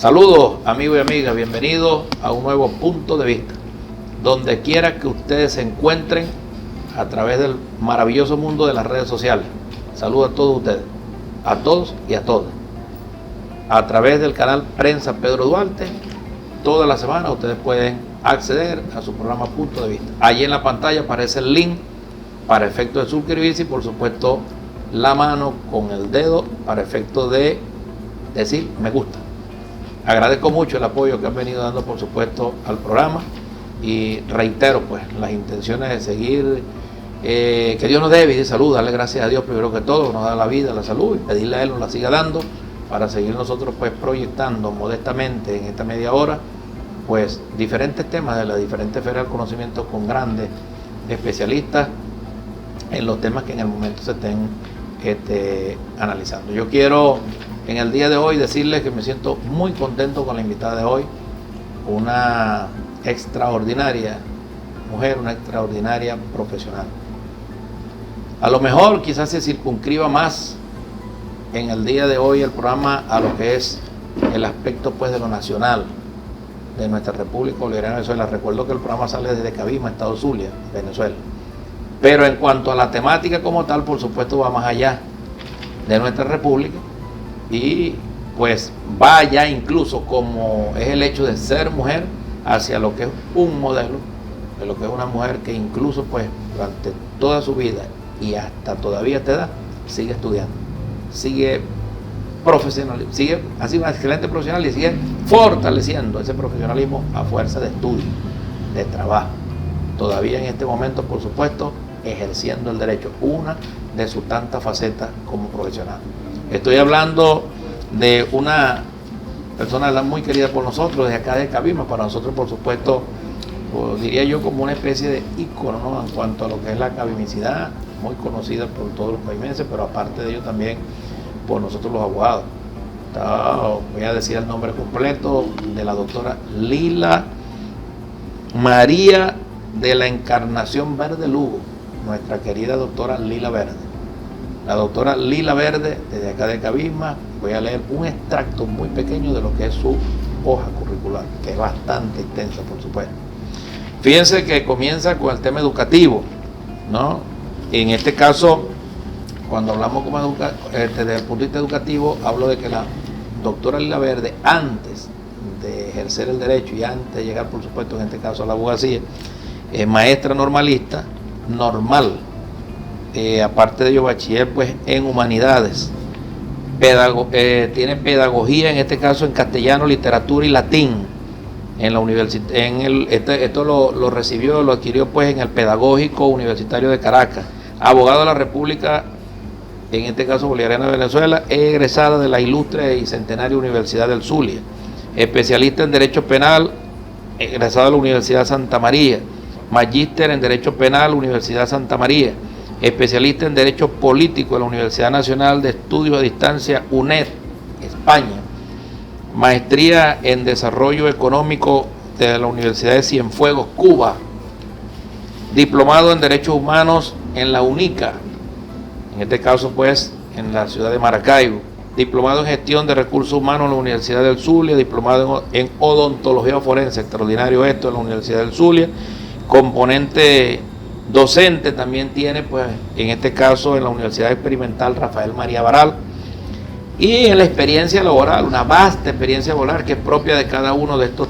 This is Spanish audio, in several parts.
Saludos amigos y amigas, bienvenidos a un nuevo punto de vista. Donde quiera que ustedes se encuentren a través del maravilloso mundo de las redes sociales. Saludos a todos ustedes, a todos y a todas. A través del canal Prensa Pedro Duarte, toda la semana ustedes pueden acceder a su programa Punto de Vista. Allí en la pantalla aparece el link para efecto de suscribirse y por supuesto la mano con el dedo para efecto de decir me gusta. Agradezco mucho el apoyo que han venido dando por supuesto al programa y reitero pues las intenciones de seguir, que Dios nos dé vida y salud, darle gracias a Dios primero que todo, nos da la vida, la salud y pedirle a Él nos la siga dando para seguir nosotros pues proyectando modestamente en esta media hora pues diferentes temas de las diferentes ferias del conocimiento con grandes especialistas en los temas que en el momento se estén analizando. Yo quiero en el día de hoy decirles que me siento muy contento con la invitada de hoy, una extraordinaria mujer, una extraordinaria profesional. A lo mejor quizás se circunscriba más en el día de hoy el programa a lo que es el aspecto pues de lo nacional de nuestra República Bolivariana de Venezuela. Recuerdo que el programa sale desde Cabima, Estado Zulia, Venezuela. Pero en cuanto a la temática como tal, por supuesto va más allá de nuestra república y pues va allá incluso como es el hecho de ser mujer hacia lo que es un modelo, de lo que es una mujer que incluso pues durante toda su vida y hasta todavía esta edad sigue estudiando, sigue profesional, sigue así una excelente profesional y sigue fortaleciendo ese profesionalismo a fuerza de estudio, de trabajo. Todavía en este momento, por supuesto, ejerciendo el derecho, una de sus tantas facetas como profesional. Estoy hablando de una persona muy querida por nosotros, de acá de Cabima, para nosotros, por supuesto, pues, diría yo como una especie de ícono, ¿no? En cuanto a lo que es la cabimicidad, muy conocida por todos los cabimenses, pero aparte de ello también por nosotros los abogados. Voy a decir el nombre completo de la doctora Lila María de la Encarnación Verde Lugo, nuestra querida doctora Lila Verde. La doctora Lila Verde, desde acá de Cabima, voy a leer un extracto muy pequeño de lo que es su hoja curricular, que es bastante extensa, por supuesto. Fíjense que comienza con el tema educativo, ¿no? En este caso, cuando hablamos como desde el punto de vista educativo, hablo de que la doctora Lila Verde, antes de ejercer el derecho y antes de llegar, por supuesto, en este caso a la abogacía, es maestra normalista, normal, aparte de ello bachiller pues en humanidades, tiene pedagogía en este caso en castellano, literatura y latín en la universidad, esto lo recibió, lo adquirió pues en el Pedagógico Universitario de Caracas, abogado de la República, en este caso bolivariana de Venezuela, egresada de la ilustre y centenaria Universidad del Zulia, especialista en Derecho Penal, egresada de la Universidad Santa María, magíster en Derecho Penal, Universidad Santa María, especialista en Derecho Político de la Universidad Nacional de Estudios a Distancia UNED, España, maestría en Desarrollo Económico de la Universidad de Cienfuegos, Cuba, diplomado en Derechos Humanos en la UNICA, en este caso pues en la ciudad de Maracaibo, diplomado en Gestión de Recursos Humanos en la Universidad del Zulia, diplomado en Odontología Forense, extraordinario esto, en la Universidad del Zulia, componente docente también tiene pues en este caso en la Universidad Experimental Rafael María Baral, y en la experiencia laboral, una vasta experiencia laboral que es propia de cada uno de estos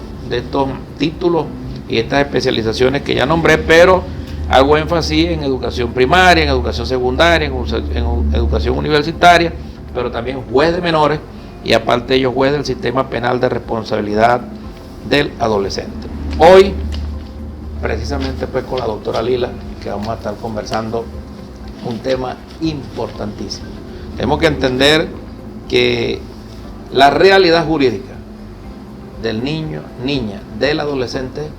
títulos y estas especializaciones que ya nombré, pero hago énfasis en educación primaria, en educación secundaria, en educación universitaria, pero también juez de menores y aparte de ello juez del sistema penal de responsabilidad del adolescente. Hoy precisamente pues con la doctora Lila, que vamos a estar conversando un tema importantísimo. Tenemos que entender que la realidad jurídica del niño, niña, del adolescente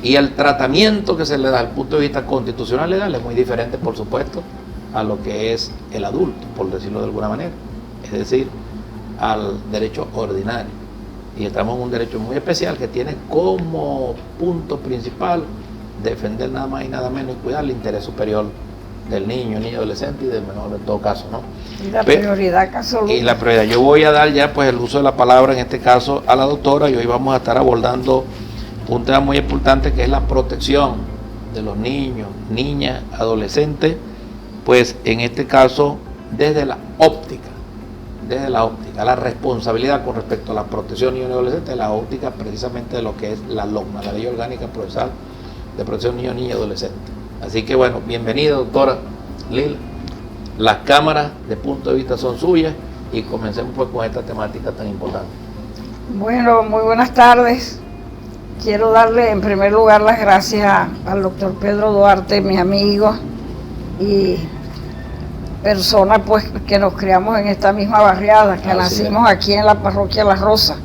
y el tratamiento que se le da desde el punto de vista constitucional legal es muy diferente, por supuesto, a lo que es el adulto, por decirlo de alguna manera, es decir, al derecho ordinario. Y estamos en un derecho muy especial que tiene como punto principal defender nada más y nada menos y cuidar el interés superior del niño adolescente y del menor en todo caso, ¿no? Y la prioridad absoluta. Y la prioridad. Yo voy a dar ya pues el uso de la palabra en este caso a la doctora, y hoy vamos a estar abordando un tema muy importante que es la protección de los niños, niñas, adolescentes, pues en este caso desde la óptica, la responsabilidad con respecto a la protección de niños y adolescentes, la óptica precisamente de lo que es la LOGMA, la Ley Orgánica Procesal de Protección de Niños, Niñas y Adolescentes. Así que bueno, bienvenida doctora Lila, las cámaras de punto de vista son suyas y comencemos pues con esta temática tan importante. Bueno, muy buenas tardes. Quiero darle en primer lugar las gracias al doctor Pedro Duarte, mi amigo y persona pues que nos criamos en esta misma barriada, que nacimos aquí en la parroquia La Rosa,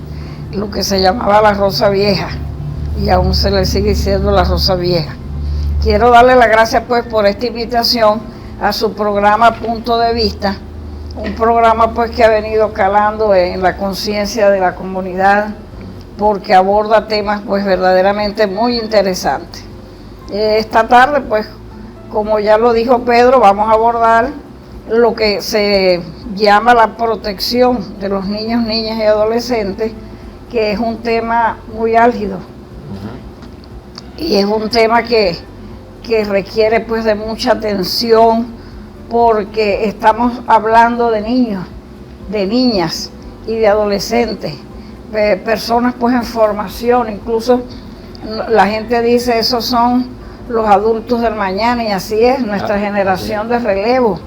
lo que se llamaba La Rosa Vieja, y aún se le sigue diciendo La Rosa Vieja. Quiero darle las gracias pues por esta invitación a su programa Punto de Vista, un programa pues que ha venido calando en la conciencia de la comunidad, porque aborda temas pues verdaderamente muy interesantes. Esta tarde pues, como ya lo dijo Pedro, vamos a abordar lo que se llama la protección de los niños, niñas y adolescentes, que es un tema muy álgido. Y es un tema que requiere pues de mucha atención, porque estamos hablando de niños, de niñas y de adolescentes, personas pues en formación. Incluso la gente dice esos son los adultos del mañana, y así es, nuestra generación de relevo.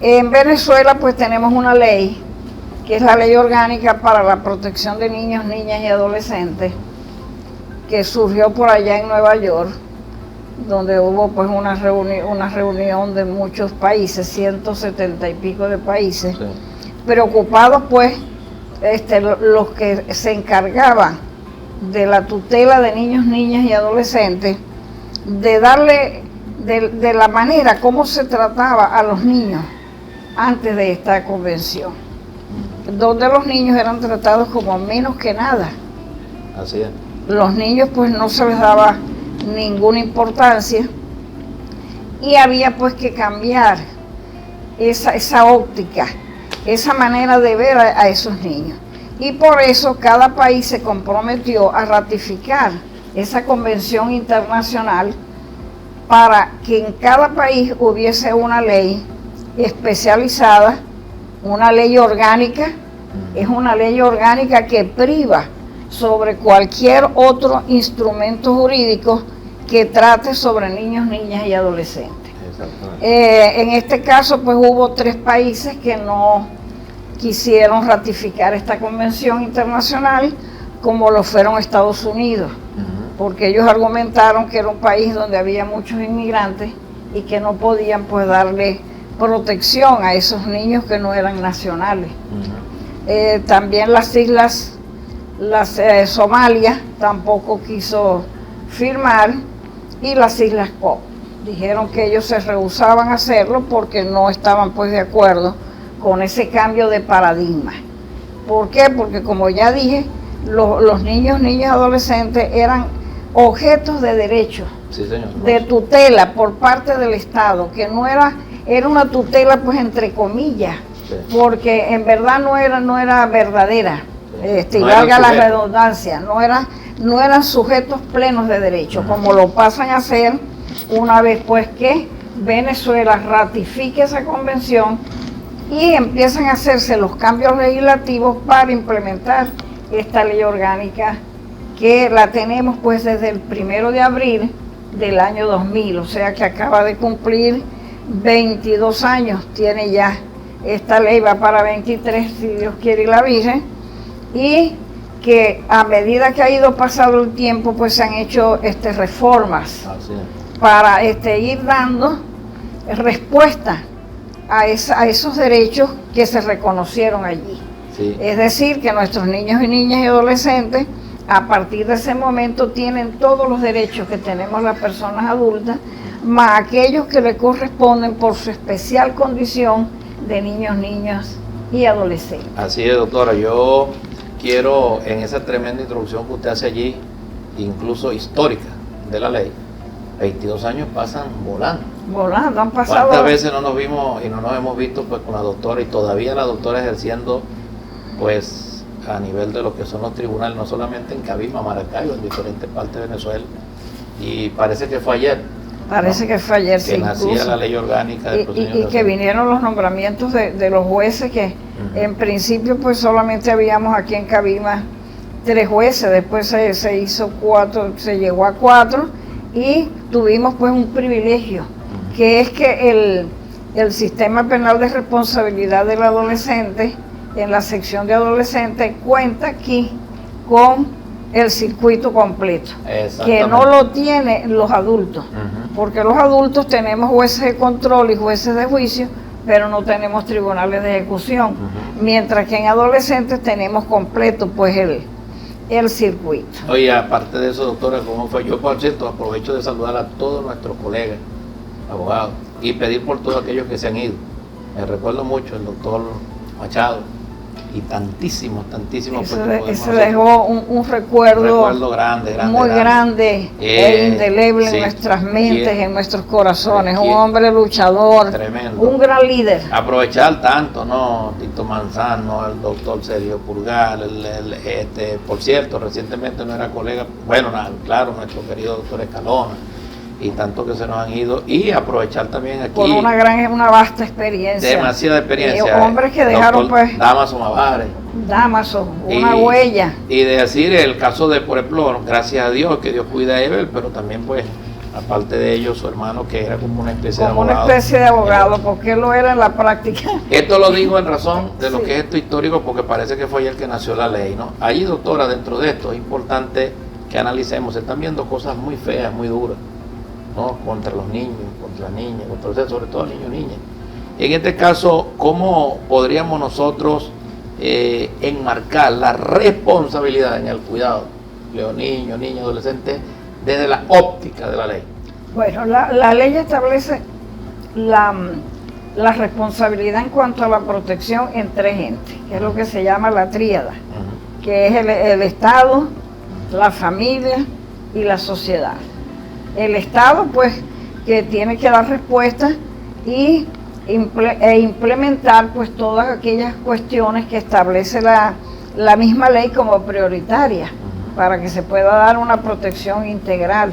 En Venezuela pues tenemos una ley, que es la Ley Orgánica para la Protección de Niños, Niñas y Adolescentes, que surgió por allá en Nueva York, donde hubo pues una reunión de muchos países, 170 y pico de países, sí, preocupados pues los que se encargaban de la tutela de niños, niñas y adolescentes, de darle de la manera como se trataba a los niños antes de esta convención, donde los niños eran tratados como menos que nada. Así es. Los niños pues no se les daba ninguna importancia, y había pues que cambiar esa óptica, esa manera de ver a esos niños. Y por eso cada país se comprometió a ratificar esa convención internacional, para que en cada país hubiese una ley especializada, una ley orgánica. Es una ley orgánica que priva sobre cualquier otro instrumento jurídico que trate sobre niños, niñas y adolescentes. En este caso pues hubo 3 países que no quisieron ratificar esta convención internacional, como lo fueron Estados Unidos, porque ellos argumentaron que era un país donde había muchos inmigrantes y que no podían pues darle protección a esos niños que no eran nacionales. También las islas, Somalia tampoco quiso firmar, y las Islas Cook dijeron que ellos se rehusaban a hacerlo porque no estaban pues de acuerdo con ese cambio de paradigma. ¿Por qué? Porque como ya dije, los niños, niñas y adolescentes eran objetos de derecho, sí, señor, de tutela por parte del Estado, que no era una tutela pues entre comillas, sí, porque en verdad no era verdadera, y valga la redundancia, no eran sujetos plenos de derecho, como lo pasan a ser una vez pues que Venezuela ratifique esa convención y empiezan a hacerse los cambios legislativos para implementar esta ley orgánica, que la tenemos pues desde el 1 de abril del año 2000, o sea que acaba de cumplir 22 años, tiene ya esta ley, va para 23 si Dios quiere y la Virgen, y que a medida que ha ido pasando el tiempo pues se han hecho reformas para ir dando respuesta a esos derechos que se reconocieron allí. Sí. Es decir, que nuestros niños y niñas y adolescentes a partir de ese momento tienen todos los derechos que tenemos las personas adultas, más aquellos que le corresponden por su especial condición de niños, niñas y adolescentes. Así es, doctora. Yo quiero, en esa tremenda introducción que usted hace allí, incluso histórica de la ley, 22 años pasan volando. volando, han pasado. ¿Cuántas veces no nos vimos y no nos hemos visto pues con la doctora, y todavía la doctora ejerciendo pues a nivel de lo que son los tribunales, no solamente en Cabima, Maracaibo, en diferentes partes de Venezuela? Y parece que fue ayer. Parece que fue ayer, que nacía incluso la ley orgánica del y que vinieron los nombramientos de los jueces, que en principio pues solamente habíamos aquí en Cabima 3 jueces, después se hizo 4, se llegó a 4, y tuvimos pues un privilegio, que es que el sistema penal de responsabilidad del adolescente, en la sección de adolescentes, cuenta aquí con el circuito completo, que no lo tienen los adultos, porque los adultos tenemos jueces de control y jueces de juicio, pero no tenemos tribunales de ejecución, mientras que en adolescentes tenemos completo pues el circuito. Oye, aparte de eso, doctora, ¿cómo fue? Yo, por cierto, aprovecho de saludar a todos nuestros colegas abogados y pedir por todos aquellos que se han ido. Me recuerdo mucho el doctor Machado y tantísimos. Eso dejó un recuerdo grande, muy grande e indeleble en nuestras mentes, en nuestros corazones. Un hombre luchador, tremendo, un gran líder. Aprovechar tanto, ¿no? Tito Manzano, el doctor Sergio Purgal, por cierto, recientemente no era colega, bueno, claro, nuestro querido doctor Escalona, y tanto que se nos han ido, y aprovechar también aquí por una vasta experiencia, demasiada experiencia, hombres que dejaron pues Damaso Mavares, una huella, y de decir el caso de, por ejemplo, gracias a Dios que Dios cuida a Ever, pero también pues aparte de ellos su hermano, que era como una especie de abogado, porque él lo era en la práctica. Esto lo digo en razón de lo que es esto histórico, porque parece que fue ayer que nació la ley, ¿no? Ahí, doctora, dentro de esto es importante que analicemos, se están viendo cosas muy feas, muy duras, ¿no? Contra los niños, contra las niñas, sobre todo niños y niñas. En este caso, ¿cómo podríamos nosotros enmarcar la responsabilidad en el cuidado de los niños, niñas, adolescentes, desde la óptica de la ley? Bueno, la ley establece la responsabilidad en cuanto a la protección en 3 entes, que es lo que se llama la tríada, que es el Estado, la familia y la sociedad. El Estado, pues, que tiene que dar respuesta e implementar, pues, todas aquellas cuestiones que establece la misma ley como prioritarias, para que se pueda dar una protección integral.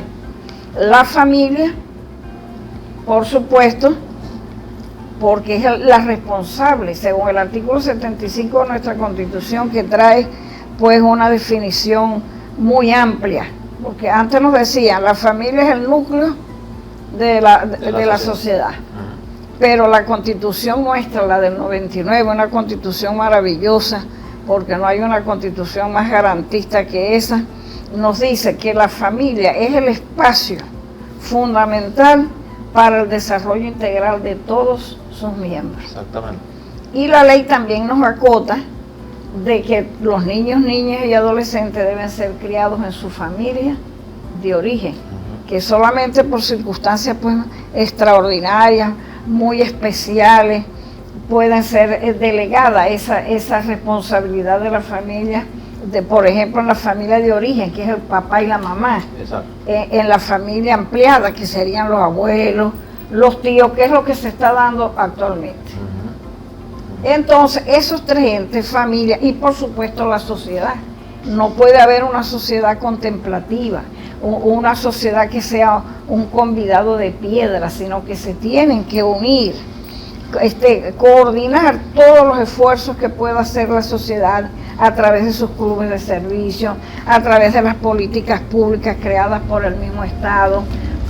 La familia, por supuesto, porque es la responsable, según el artículo 75 de nuestra Constitución, que trae, pues, una definición muy amplia. Porque antes nos decían, la familia es el núcleo de la sociedad. Pero la Constitución nuestra, la del 99, una Constitución maravillosa, porque no hay una Constitución más garantista que esa, nos dice que la familia es el espacio fundamental para el desarrollo integral de todos sus miembros. Exactamente. Y la ley también nos acota de que los niños, niñas y adolescentes deben ser criados en su familia de origen, que solamente por circunstancias pues extraordinarias, muy especiales, pueden ser delegada esa responsabilidad de la familia, por ejemplo en la familia de origen, que es el papá y la mamá. Exacto. En la familia ampliada, que serían los abuelos, los tíos, que es lo que se está dando actualmente. Entonces, esos 3 entes, familia y por supuesto la sociedad. No puede haber una sociedad contemplativa, una sociedad que sea un convidado de piedra, sino que se tienen que unir, coordinar todos los esfuerzos que pueda hacer la sociedad a través de sus clubes de servicio, a través de las políticas públicas creadas por el mismo Estado,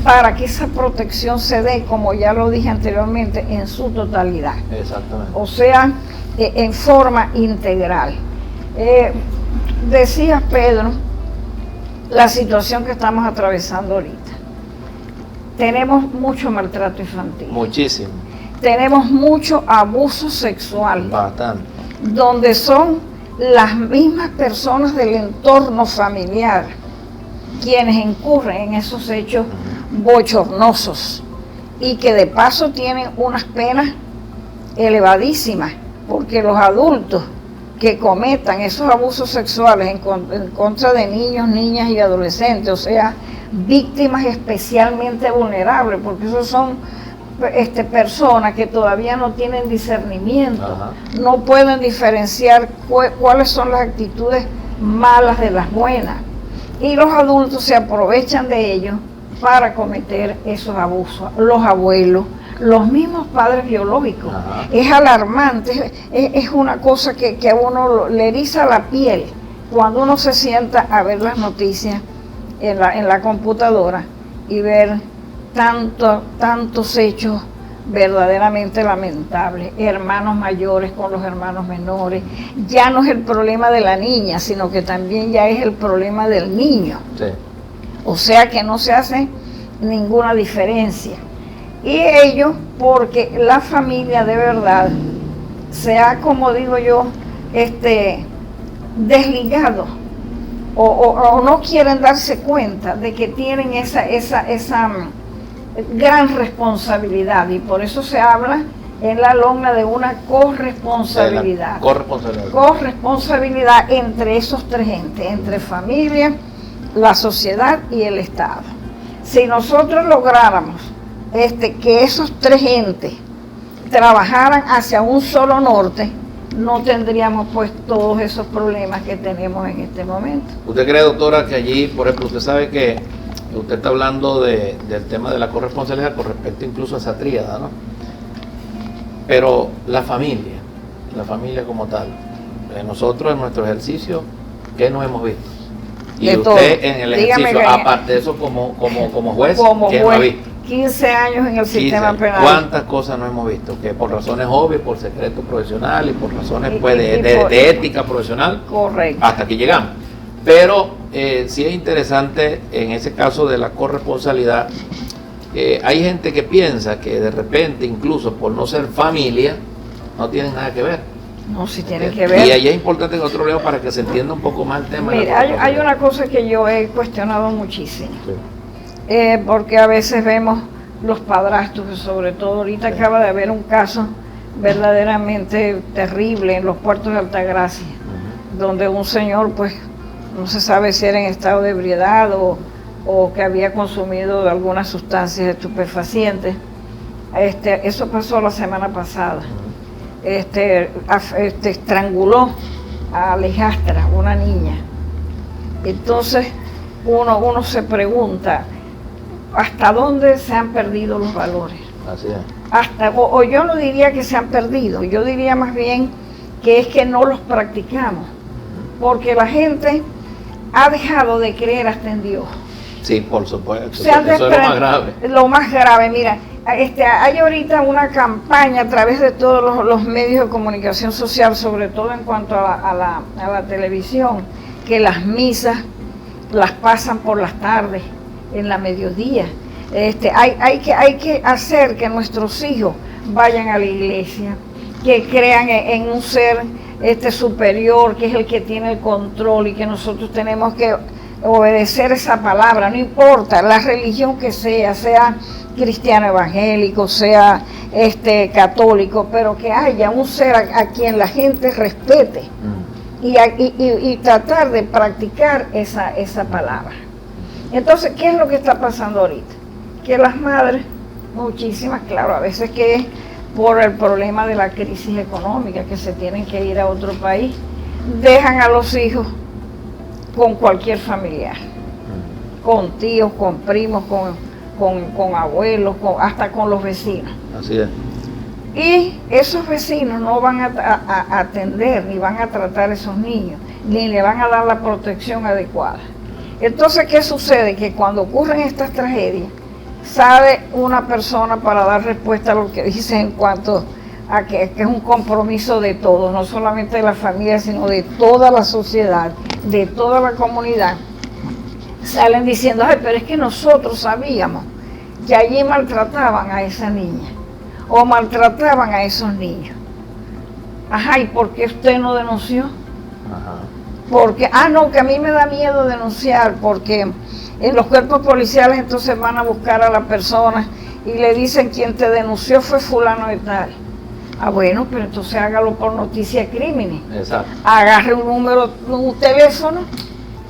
para que esa protección se dé, como ya lo dije anteriormente, en su totalidad. Exactamente. O sea, en forma integral. Decía Pedro, la situación que estamos atravesando ahorita. Tenemos mucho maltrato infantil. Muchísimo. Tenemos mucho abuso sexual. Bastante. Donde son las mismas personas del entorno familiar quienes incurren en esos hechos bochornosos, y que de paso tienen unas penas elevadísimas, porque los adultos que cometan esos abusos sexuales en contra de niños, niñas y adolescentes, o sea, víctimas especialmente vulnerables, porque esos son personas que todavía no tienen discernimiento, Ajá. no pueden diferenciar cuáles son las actitudes malas de las buenas, y los adultos se aprovechan de ello para cometer esos abusos. Los abuelos, los mismos padres biológicos. Ajá. Es alarmante, es una cosa que a uno le eriza la piel cuando uno se sienta a ver las noticias en la computadora y ver tantos hechos verdaderamente lamentables, hermanos mayores con los hermanos menores. Ya no es el problema de la niña, sino que también ya es el problema del niño. Sí. O sea que no se hace ninguna diferencia. Y ello porque la familia de verdad se ha, como digo yo, desligado o no quieren darse cuenta de que tienen esa gran responsabilidad, y por eso se habla en la LOGNA de una corresponsabilidad. Corresponsabilidad entre esos tres entes, entre familia, la sociedad y el Estado. Si nosotros lográramos que esos tres entes trabajaran hacia un solo norte, no tendríamos pues todos esos problemas que tenemos en este momento. ¿Usted cree, doctora, que allí, por ejemplo, usted sabe que usted está hablando del tema de la corresponsabilidad con respecto incluso a esa tríada, ¿no? Pero la familia como tal, nosotros en nuestro ejercicio, ¿qué nos hemos visto? Y de usted todo. En el ejercicio, aparte de eso, como juez, ¿qué no ha visto? 15 años en el sistema penal. ¿Cuántas cosas no hemos visto? Que por razones obvias, por secreto profesional y por razones de ética profesional, correcto, hasta aquí llegamos. Pero sí es interesante en ese caso de la corresponsabilidad. Hay gente que piensa que de repente, incluso por no ser familia, no tienen nada que ver. No, sí tienen que ver. Y ahí es importante en otro lado para que se entienda un poco más el tema. Mira, hay una cosa que yo he cuestionado muchísimo. Sí. Porque a veces vemos los padrastros, sobre todo ahorita acaba de haber un caso verdaderamente terrible en los puertos de Altagracia, donde un señor, pues, no se sabe si era en estado de ebriedad o que había consumido algunas sustancias estupefacientes. Eso pasó la semana pasada. Estranguló a Alejandra, una niña. Entonces uno se pregunta, ¿hasta dónde se han perdido los valores? Así es. O yo no diría que se han perdido, yo diría más bien que es que no los practicamos, porque la gente ha dejado de creer hasta en Dios. Sí, por supuesto. Eso es lo más grave. Lo más grave, mira, hay ahorita una campaña a través de todos los medios de comunicación social, sobre todo en cuanto a la televisión, que las misas las pasan por las tardes, en la mediodía. Hay que hacer que nuestros hijos vayan a la iglesia, que crean en un ser superior, que es el que tiene el control, y que nosotros tenemos que obedecer esa palabra, no importa la religión que sea cristiano evangélico, sea católico, pero que haya un ser a quien la gente respete y tratar de practicar esa palabra. Entonces, ¿qué es lo que está pasando ahorita? Que las madres, muchísimas, claro, a veces que es por el problema de la crisis económica, que se tienen que ir a otro país, dejan a los hijos con cualquier familiar, con tíos, con primos, con abuelos, hasta con los vecinos. Así es. Y esos vecinos no van a atender, ni van a tratar a esos niños, ni le van a dar la protección adecuada. Entonces, ¿qué sucede? Que cuando ocurren estas tragedias, sale una persona para dar respuesta a lo que dice en cuanto a que es un compromiso de todos, no solamente de la familia, sino de toda la sociedad, de toda la comunidad. Salen diciendo, ay, pero es que nosotros sabíamos que allí maltrataban a esa niña, o maltrataban a esos niños. Ajá, ¿y por qué usted no denunció? Ajá. Porque, no, que a mí me da miedo denunciar, porque en los cuerpos policiales entonces van a buscar a la persona y le dicen, quien te denunció fue fulano y tal. Bueno, pero entonces hágalo por noticia de crímenes. Exacto. Agarre un número, un teléfono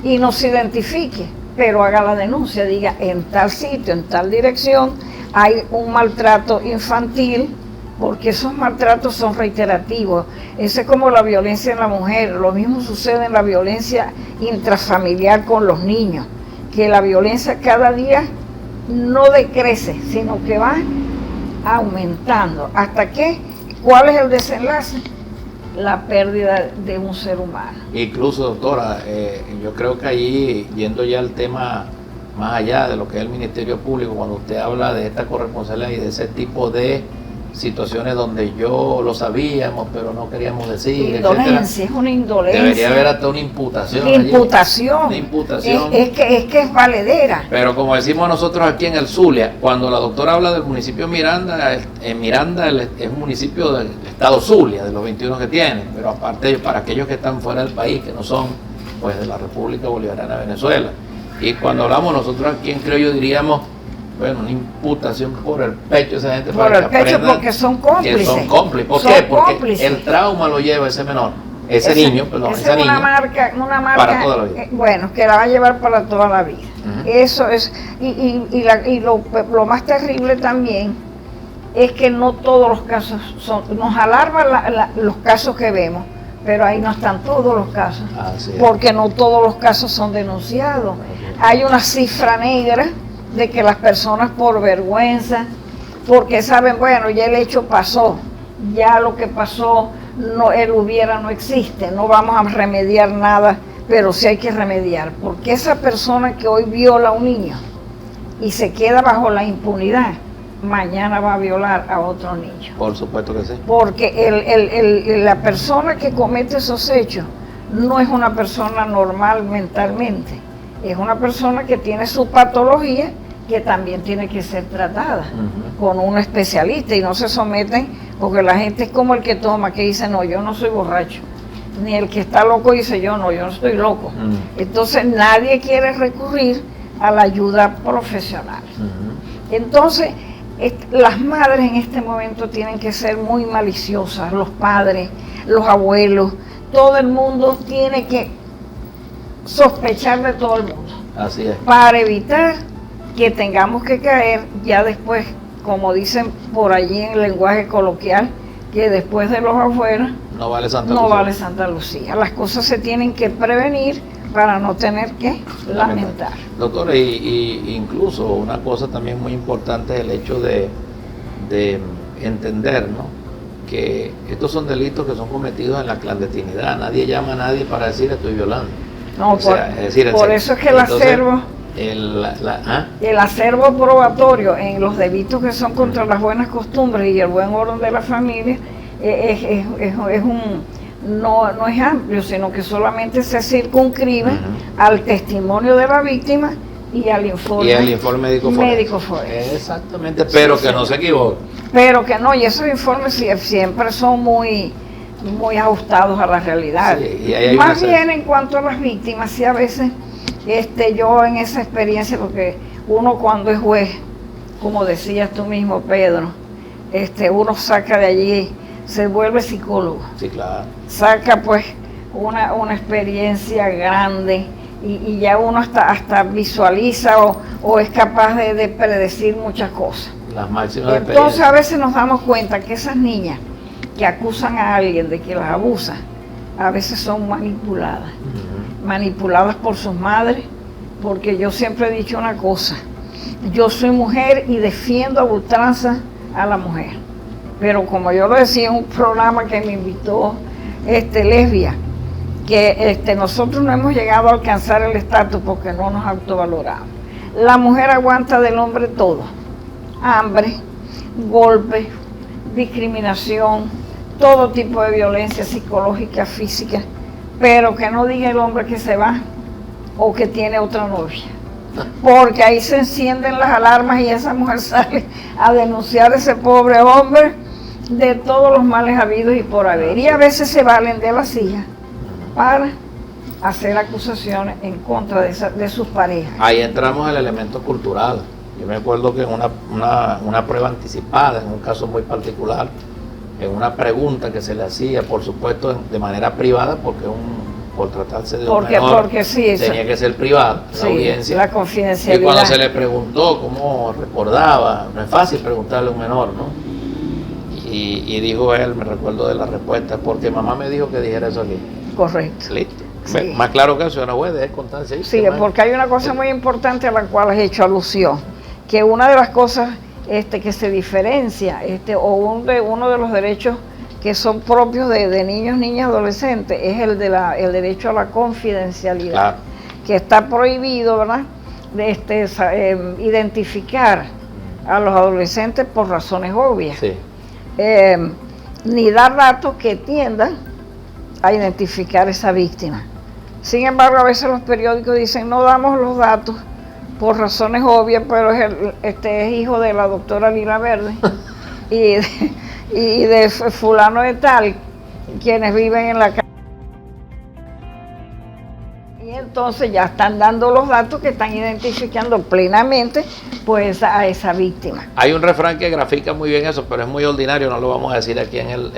y nos identifique, pero haga la denuncia, diga, en tal sitio, en tal dirección, hay un maltrato infantil, porque esos maltratos son reiterativos. Eso es como la violencia en la mujer. Lo mismo sucede en la violencia intrafamiliar con los niños, que la violencia cada día no decrece, sino que va aumentando. ¿Hasta qué? ¿Cuál es el desenlace? La pérdida de un ser humano. Incluso, doctora, yo creo que allí, yendo ya al tema más allá de lo que es el Ministerio Público, cuando usted habla de esta corresponsabilidad y de ese tipo de situaciones donde yo lo sabíamos, pero no queríamos decir, indolencia, etcétera, es una indolencia. Debería haber hasta una imputación. Imputación. Una imputación. Es que es valedera. Pero como decimos nosotros aquí en el Zulia, cuando la doctora habla del municipio de Miranda, en Miranda es un municipio del estado Zulia, de los 21 que tiene, pero aparte para aquellos que están fuera del país, que no son pues de la República Bolivariana de Venezuela. Y cuando hablamos nosotros aquí en criollo diríamos, bueno, una imputación por el pecho de esa gente. Por el pecho, porque son cómplices. Que son cómplices. ¿Por qué? Porque el trauma lo lleva ese menor, ese niño, perdón, esa niña. Una marca para toda la vida. Bueno, que la va a llevar para toda la vida. Eso es, y lo más terrible también es que no todos los casos son, nos alarman los casos que vemos, pero ahí no están todos los casos, porque no todos los casos son denunciados. Hay una cifra negra de que las personas por vergüenza, porque saben, bueno, ya el hecho pasó, ya lo que pasó, no, el hubiera no existe, no vamos a remediar nada, pero sí hay que remediar, porque esa persona que hoy viola a un niño y se queda bajo la impunidad, mañana va a violar a otro niño. Por supuesto que sí. Porque la persona que comete esos hechos no es una persona normal mentalmente, es una persona que tiene su patología, que también tiene que ser tratada con un especialista, y no se someten, porque la gente es como el que toma, que dice, no, yo no soy borracho, ni el que está loco dice, yo no estoy loco. Entonces nadie quiere recurrir a la ayuda profesional. Entonces las madres en este momento tienen que ser muy maliciosas, los padres, los abuelos, todo el mundo tiene que sospechar de todo el mundo. Así es. Para evitar que tengamos que caer ya después, como dicen por allí en el lenguaje coloquial, que después de los afuera no vale Santa Lucía. Las cosas se tienen que prevenir para no tener que lamentar. Doctora, y incluso una cosa también muy importante es el hecho de entender, ¿no?, que estos son delitos que son cometidos en la clandestinidad. Nadie llama a nadie para decir estoy violando. No, por eso es que el acervo... El acervo probatorio en los delitos que son contra las buenas costumbres y el buen orden de la familia no es amplio, sino que solamente se circunscribe al testimonio de la víctima y al informe, médico forense. Exactamente, pero que no se equivoque. Pero que no, y esos informes siempre son muy ajustados a la realidad. Más bien en cuanto a las víctimas, sí, a veces yo en esa experiencia, porque uno cuando es juez, como decías tú mismo, Pedro, uno saca de allí, se vuelve psicólogo. Sí, claro. Saca pues una experiencia grande y ya uno hasta visualiza o es capaz de predecir muchas cosas. Las máximas. Entonces a veces nos damos cuenta que esas niñas que acusan a alguien de que las abusa, a veces son manipuladas. Manipuladas por sus madres, porque yo siempre he dicho una cosa, yo soy mujer y defiendo a ultranza a la mujer, pero como yo lo decía en un programa que me invitó Lesbia, que nosotros no hemos llegado a alcanzar el estatus porque no nos autovaloramos. La mujer aguanta del hombre todo, hambre, golpes, discriminación, todo tipo de violencia psicológica, física, pero que no diga el hombre que se va o que tiene otra novia, porque ahí se encienden las alarmas y esa mujer sale a denunciar a ese pobre hombre de todos los males habidos y por haber, y a veces se valen de la silla para hacer acusaciones en contra de sus parejas. Ahí entramos al elemento cultural. Yo me acuerdo que en una prueba anticipada, en un caso muy particular, en una pregunta que se le hacía, por supuesto de manera privada, porque por tratarse de un menor, porque sí, tenía que ser privada, la audiencia. La confidencialidad. Y cuando se le preguntó cómo recordaba, no es fácil preguntarle a un menor, ¿no? Y dijo él, me recuerdo de la respuesta, porque mamá me dijo que dijera eso aquí. Correcto. Listo. Sí. Más claro que eso, no puede contarse. Sí, porque hay una cosa muy importante a la cual has hecho alusión, que una de las cosas que se diferencia, uno de los derechos que son propios de niños, niñas, adolescentes, es el derecho a la confidencialidad, claro, que está prohibido, ¿verdad?, de identificar a los adolescentes por razones obvias, sí, ni dar datos que tiendan a identificar esa víctima. Sin embargo, a veces los periódicos dicen no damos los datos por razones obvias, pero es hijo de la doctora Lila Verde y de fulano de tal, quienes viven en la calle. Y entonces ya están dando los datos que están identificando plenamente pues a esa víctima. Hay un refrán que grafica muy bien eso, pero es muy ordinario, no lo vamos a decir aquí en el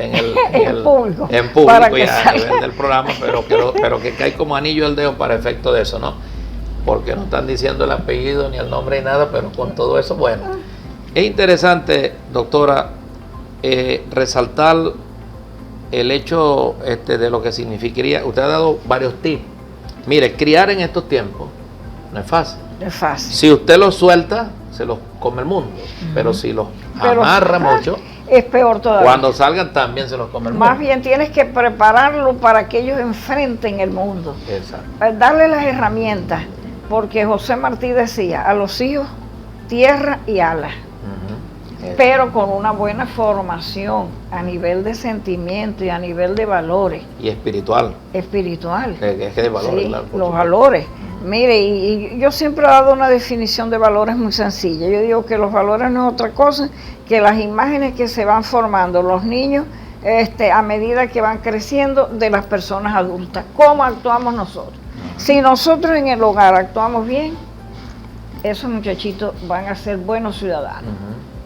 público, ya a nivel del programa, pero que cae como anillo al dedo para efecto de eso, ¿no? Porque no están diciendo el apellido ni el nombre ni nada, pero con todo eso, bueno. Es interesante, doctora, resaltar el hecho de lo que significaría. Usted ha dado varios tips. Mire, criar en estos tiempos no es fácil. No es fácil. Si usted los suelta, se los come el mundo. Pero si los amarra mucho, es peor todavía. Cuando salgan también se los come el mundo. Más bien tienes que prepararlo para que ellos enfrenten el mundo. Exacto. Darle las herramientas. Porque José Martí decía, a los hijos, tierra y alas. Pero con una buena formación a nivel de sentimiento y a nivel de valores. Y espiritual. Espiritual. Es que de valores, sí, claro, los valores. Mire, y yo siempre he dado una definición de valores muy sencilla. Yo digo que los valores no es otra cosa que las imágenes que se van formando los niños a medida que van creciendo de las personas adultas. ¿Cómo actuamos nosotros? Si nosotros en el hogar actuamos bien, esos muchachitos van a ser buenos ciudadanos.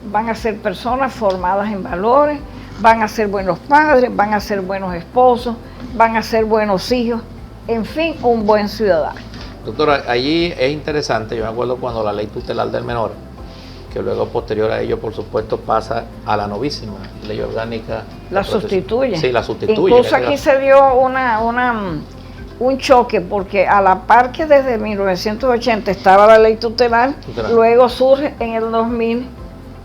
Van a ser personas formadas en valores, van a ser buenos padres, van a ser buenos esposos, van a ser buenos hijos, en fin, un buen ciudadano. Doctora, allí es interesante, yo me acuerdo cuando la ley tutelar del menor, que luego posterior a ello, por supuesto, pasa a la novísima ley orgánica. La sustituye. Sí, la sustituye. Incluso aquí se dio un choque, porque a la par que desde 1980 estaba la ley tutelar, luego surge en el 2000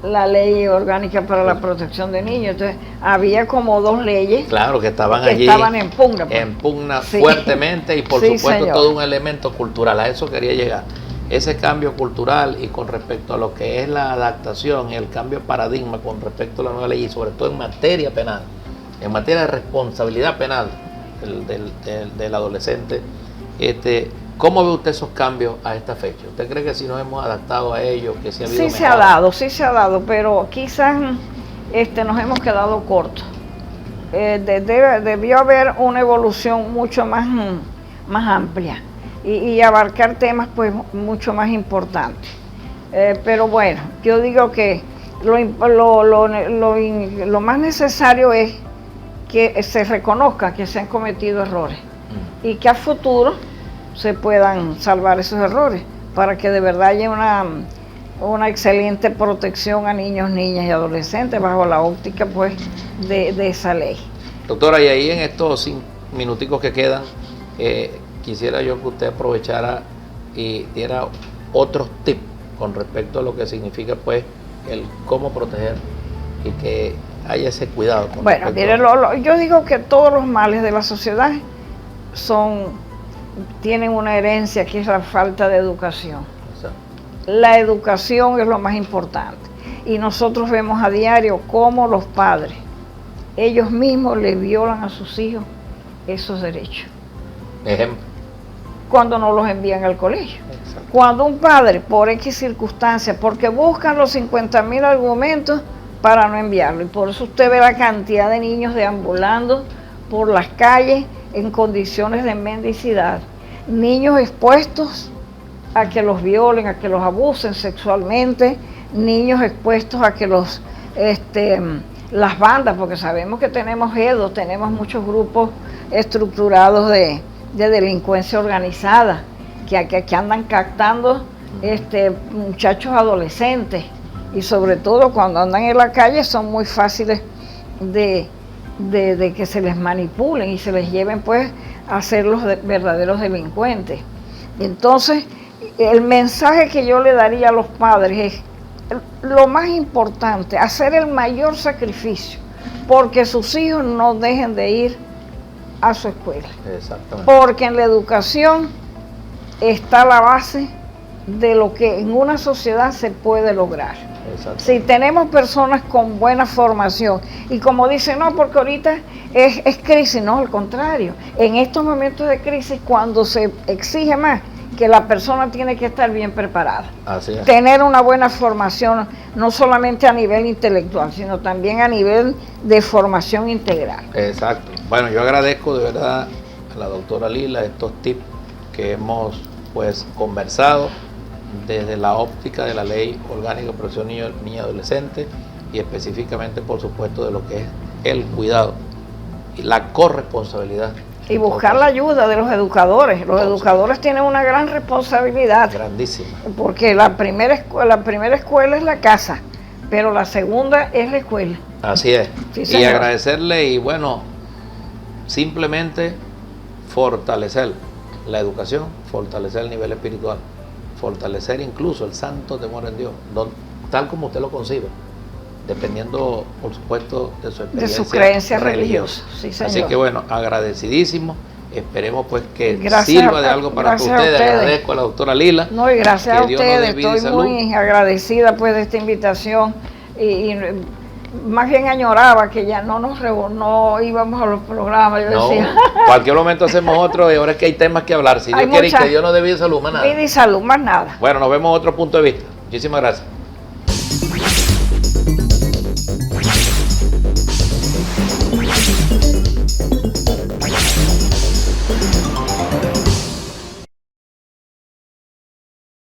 la ley orgánica para la protección de niños. Entonces había como dos leyes, claro, que estaban que allí estaban en pugna, en pugna fuertemente, y por supuesto señor, todo un elemento cultural. A eso quería llegar, ese cambio cultural, y con respecto a lo que es la adaptación y el cambio de paradigma con respecto a la nueva ley, y sobre todo en materia penal, en materia de responsabilidad penal del adolescente. ¿Cómo ve usted esos cambios a esta fecha? ¿Usted cree que si nos hemos adaptado a ellos, que sí ha habido sí se ha dado, pero quizás nos hemos quedado cortos. Debió haber una evolución mucho más amplia y abarcar temas pues mucho más importantes. Pero bueno, yo digo que lo más necesario es que se reconozca que se han cometido errores y que a futuro se puedan salvar esos errores para que de verdad haya una excelente protección a niños, niñas y adolescentes bajo la óptica pues de esa ley. Doctora, y ahí en estos minuticos que quedan, quisiera yo que usted aprovechara y diera otros tips con respecto a lo que significa pues el cómo proteger y que haya ese cuidado. Bueno, mire, yo digo que todos los males de la sociedad tienen una herencia que es la falta de educación. Exacto. La educación es lo más importante. Y nosotros vemos a diario cómo los padres, ellos mismos le violan a sus hijos esos derechos. Ejemplo. Cuando no los envían al colegio. Exacto. Cuando un padre, por X circunstancias, porque buscan los 50.000 argumentos para no enviarlo. Y por eso usted ve la cantidad de niños deambulando por las calles en condiciones de mendicidad, niños expuestos a que los violen, a que los abusen sexualmente, niños expuestos a que las bandas, porque sabemos que tenemos EDO, tenemos muchos grupos estructurados de de delincuencia organizada, que andan captando muchachos adolescentes, y sobre todo cuando andan en la calle son muy fáciles de que se les manipulen y se les lleven pues a ser los verdaderos delincuentes. Entonces, el mensaje que yo le daría a los padres es lo más importante, hacer el mayor sacrificio porque sus hijos no dejen de ir a su escuela. Exactamente. Porque en la educación está la base de lo que en una sociedad se puede lograr. Si tenemos personas con buena formación, y como dicen, no, porque ahorita es crisis, no, al contrario, en estos momentos de crisis, cuando se exige más, que la persona tiene que estar bien preparada. Así es. Tener una buena formación, no solamente a nivel intelectual, sino también a nivel de formación integral. Exacto. Bueno, yo agradezco de verdad a la doctora Lila estos tips que hemos pues conversado desde la óptica de la Ley Orgánica de Protección Niño y Adolescente, y específicamente, por supuesto, de lo que es el cuidado y la corresponsabilidad. Y buscar la ayuda de los educadores. Los educadores tienen una gran responsabilidad. Grandísima. Porque la primera escuela es la casa, pero la segunda es la escuela. Así es. Sí, y señor. agradecerle y bueno, simplemente fortalecer la educación, fortalecer el nivel espiritual, fortalecer incluso el santo temor en Dios, tal como usted lo concibe, dependiendo, por supuesto, de su experiencia, de su creencia religiosa. Sí, señor. Así que bueno, agradecidísimo. Esperemos pues que Gracias sirva de algo para ustedes. Agradezco a la doctora Lila. No, y gracias a ustedes. Estoy salud. Muy agradecida pues de esta invitación y más bien añoraba que ya no íbamos a los programas. Yo decía, cualquier momento hacemos otro, y ahora es que hay temas que hablar. Si Dios quiere, que Dios nos dé vida y salud, más nada. Vida y salud, más nada. Bueno, nos vemos en otro punto de vista. Muchísimas gracias.